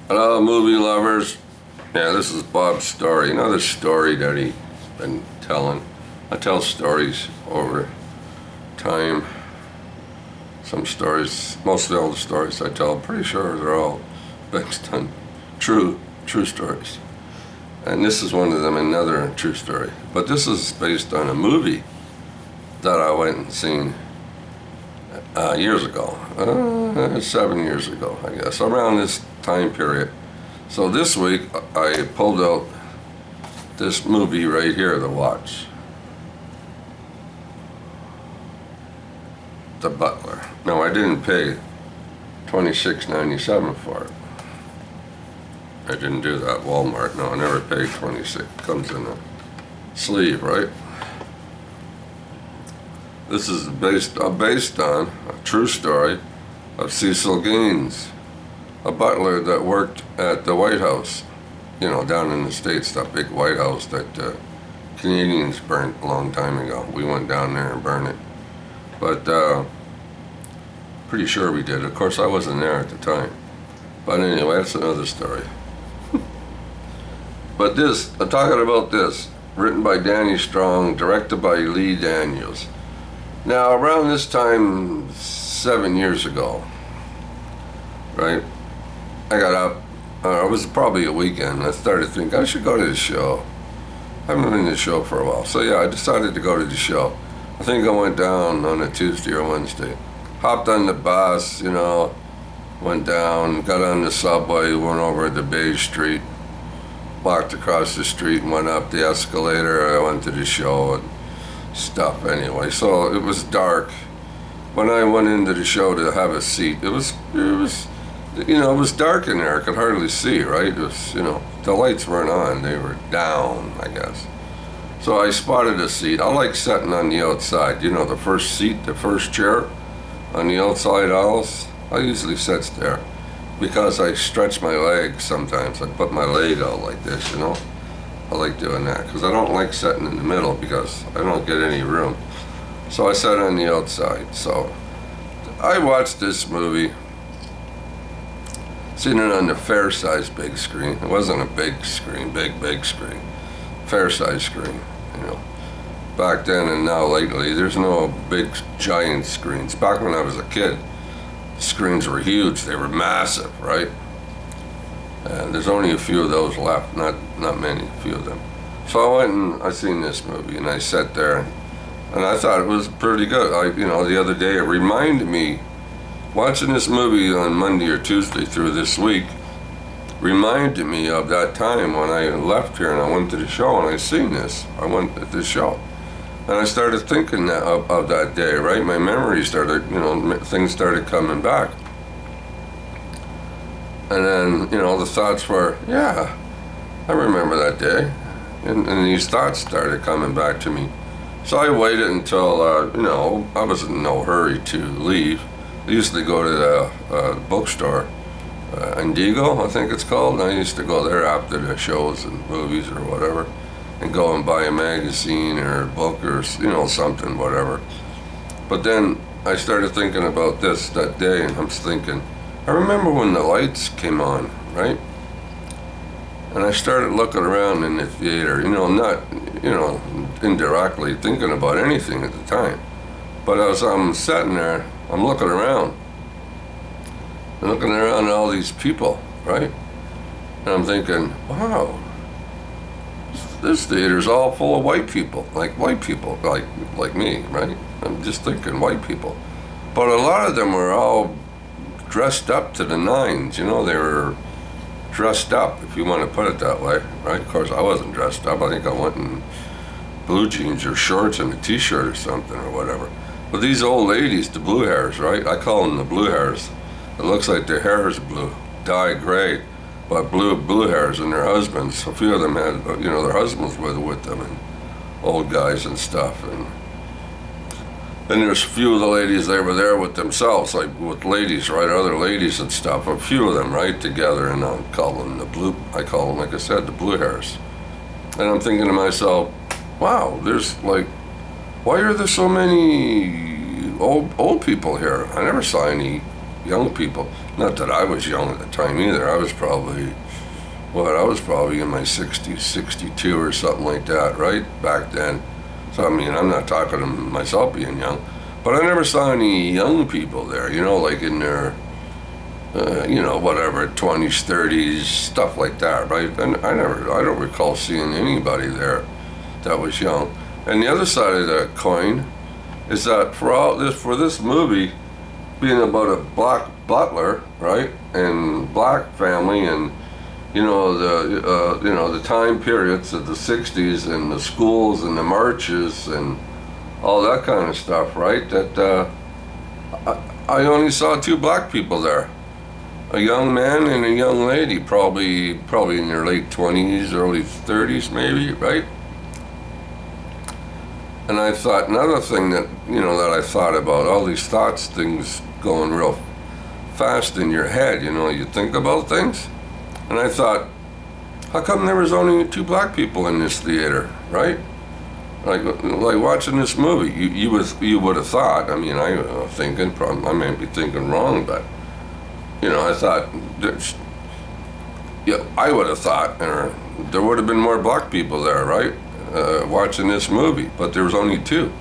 Hello, movie lovers. Yeah, this is Bob's story. Another story that he's been telling. I tell stories over time. Some stories, mostly all the stories I tell, I'm pretty sure they're all based on true stories. And this is one of them, another true story. But this is based on a movie that I went and seen years ago, 7 years ago, I guess, around this time period. So this week I pulled out this movie right here to watch, The Butler. Now, I didn't pay $26.97 for it. I didn't do that at Walmart. No, I never paid $26. Comes in a sleeve, right? This is based on a true story of Cecil Gaines, a butler that worked at the White House, down in the States, that big White House that Canadians burnt a long time ago. We went down there and burned it. But pretty sure we did. Of course, I wasn't there at the time. But anyway, that's another story. But I'm talking about this, written by Danny Strong, directed by Lee Daniels. Now, around this time, 7 years ago, right, I got up, it was probably a weekend, I started thinking, I should go to the show. I haven't been to the show for a while. So yeah, I decided to go to the show. I think I went down on a Tuesday or Wednesday. Hopped on the bus, went down, got on the subway, went over to Bay Street, walked across the street and went up the escalator. I went to the show and stuff anyway. So it was dark. When I went into the show to have a seat, it was dark in there. I could hardly see, right? It was, the lights weren't on. They were down, I guess. So I spotted a seat. I like sitting on the outside. The first seat, the first chair on the outside aisles. I usually sit there because I stretch my legs sometimes. I put my leg out like this, I like doing that because I don't like sitting in the middle because I don't get any room. So I sat on the outside. So I watched this movie, seen it on the fair-sized big screen. It wasn't a big screen, big screen. Fair-sized screen, Back then and now lately, there's no big giant screens. Back when I was a kid, the screens were huge. They were massive, right? And there's only a few of those left, not many, a few of them. So I went and I seen this movie, and I sat there, and I thought it was pretty good. The other day, it reminded me, watching this movie on Monday or Tuesday through this week, reminded me of that time when I left here and I went to the show and I seen this. I went to the show. And I started thinking of that day, right? My memory started, things started coming back. And then, the thoughts were, yeah, I remember that day. And these thoughts started coming back to me. So I waited until, I was in no hurry to leave. I used to go to the bookstore, Indigo, I think it's called. And I used to go there after the shows and movies or whatever, and go and buy a magazine or a book or, something, whatever. But then I started thinking about that day, and I'm thinking, I remember when the lights came on, right? And I started looking around in the theater, not, indirectly thinking about anything at the time. But as I'm sitting there, I'm looking around. And looking around at all these people, right? And I'm thinking, wow, this theater's all full of white people, like me, right? I'm just thinking white people. But a lot of them were all dressed up to the nines, they were dressed up, if you want to put it that way, right? Of course, I wasn't dressed up. I think I went in blue jeans or shorts and a t-shirt or something or whatever. But these old ladies, the blue hairs, right? I call them the blue hairs. It looks like their hair is blue, dyed gray, but blue hairs, and their husbands. A few of them had, their husbands were with them, and old guys and stuff. And there's a few of the ladies, they were there with themselves, like with ladies, right? Other ladies and stuff. A few of them, right, together, and I call them, like I said, the blue hairs. And I'm thinking to myself, wow, why are there so many old people here? I never saw any young people. Not that I was young at the time either. I was probably in my 60s, 62 or something like that, right? Back then. So, I mean, I'm not talking to myself being young, but I never saw any young people there, like in their, whatever, 20s, 30s, stuff like that, right? And I don't recall seeing anybody there that was young. And the other side of that coin is that for this movie being about a black butler, right, and black family, and the time periods of the 60s and the schools and the marches and all that kind of stuff, right? That I only saw two black people there, a young man and a young lady, probably in their late 20s, early 30s, maybe, right? And I thought another thing that I thought about, all these things going real fast in your head. You think about things. And I thought, how come there was only two black people in this theater, right? Like watching this movie, you would have thought. I mean, I may be thinking wrong, but I thought, I would have thought there would have been more black people there, right? Watching this movie, but there was only two.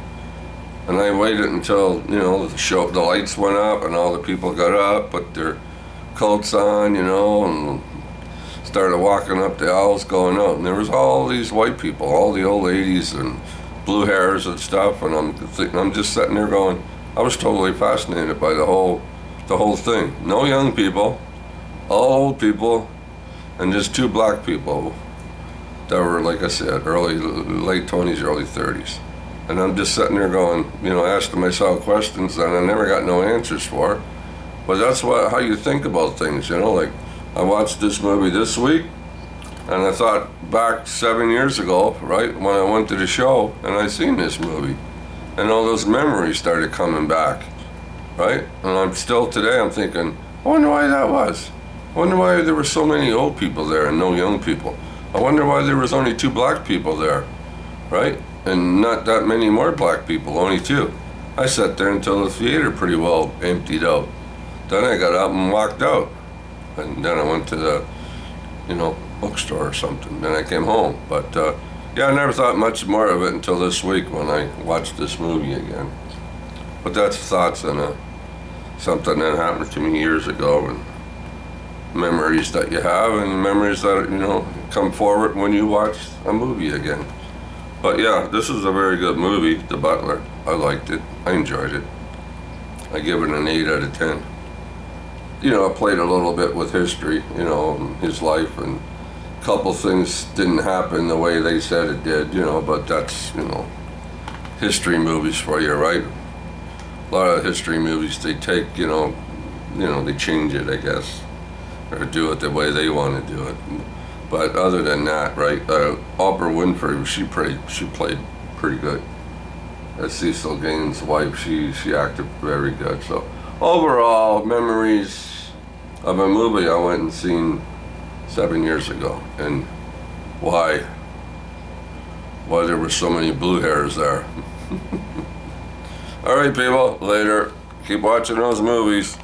And I waited until the lights went up and all the people got up, put their coats on, and started walking up the aisles going out, and there was all these white people, all the old ladies and blue hairs and stuff, and I'm just sitting there going, I was totally fascinated by the whole thing. No young people, all old people, and just two black people that were, like I said, late 20s, early 30s. And I'm just sitting there going, asking myself questions that I never got no answers for. But that's how you think about things, like I watched this movie this week, and I thought back 7 years ago, right, when I went to the show, and I seen this movie, and all those memories started coming back, right? And I'm thinking, I wonder why that was. I wonder why there were so many old people there and no young people. I wonder why there was only two black people there, right? And not that many more black people, only two. I sat there until the theater pretty well emptied out. Then I got up and walked out. And then I went to the, bookstore or something. Then I came home. But, I never thought much more of it until this week when I watched this movie again. But that's thoughts on something that happened to me years ago, and memories that you have, and memories that, come forward when you watch a movie again. But yeah, this is a very good movie, The Butler. I liked it. I enjoyed it. I give it an 8 out of 10. I played a little bit with history, his life, and a couple things didn't happen the way they said it did, but that's, history movies for you, right? A lot of history movies, they take, they change it, I guess, or do it the way they want to do it. But other than that, right, Oprah Winfrey, she played pretty good. As Cecil Gaines' wife, she acted very good. So overall, memories of a movie I went and seen 7 years ago, and why there were so many blue hairs there. All right, people, later. Keep watching those movies.